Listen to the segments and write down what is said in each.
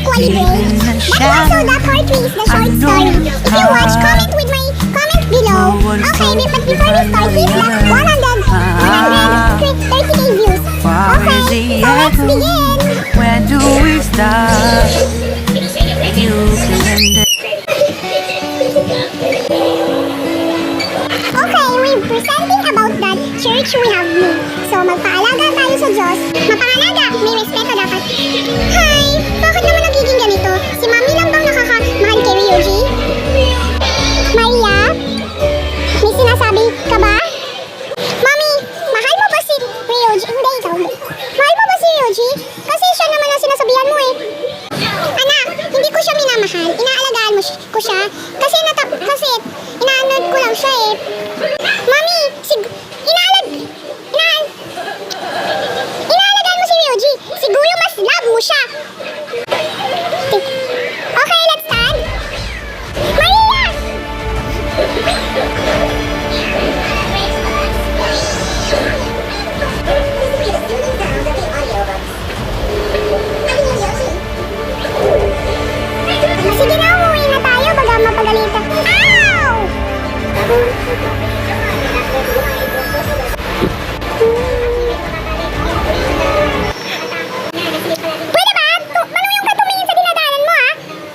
equally brave. But also the poetry is the short story. If you watch, comment with my comment below. Okay, but before we start, hit the 130k views. Okay, so let's begin. Where do we start? You surrender. Okay, we're presenting about that church we have made. So magpaalaga tayo sa Diyos. Mapaalaga, may respeto dapat. Hi! Bakit naman nagiging ganito? Si Mami lang bang nakakamahal kay Ryuji? Maria? May sinasabi ka ba? Mami, mahal mo ba si Ryuji? Hindi, ikaw. Mahal mo ba si Ryuji? Kasi siya naman ang sinasabihan mo eh. Anak, hindi ko siya minamahal. Inaalagaan ko siya. Kasi inaanod ko lang siya eh. Mami, inaalagaan mo si Ryuji. Siguro mas love mo siya. Okay, let's start. Maria! Sige na, umuwi na tayo baga mapagalitan. Ow! Pwede ba? Manuyong ka tumingin sa dinadaanan mo ha?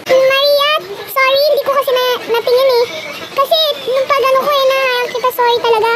Maria, sorry, hindi ko kasi natingin eh. Kasi nung pag-ano ko eh, nahayang kita, sorry talaga.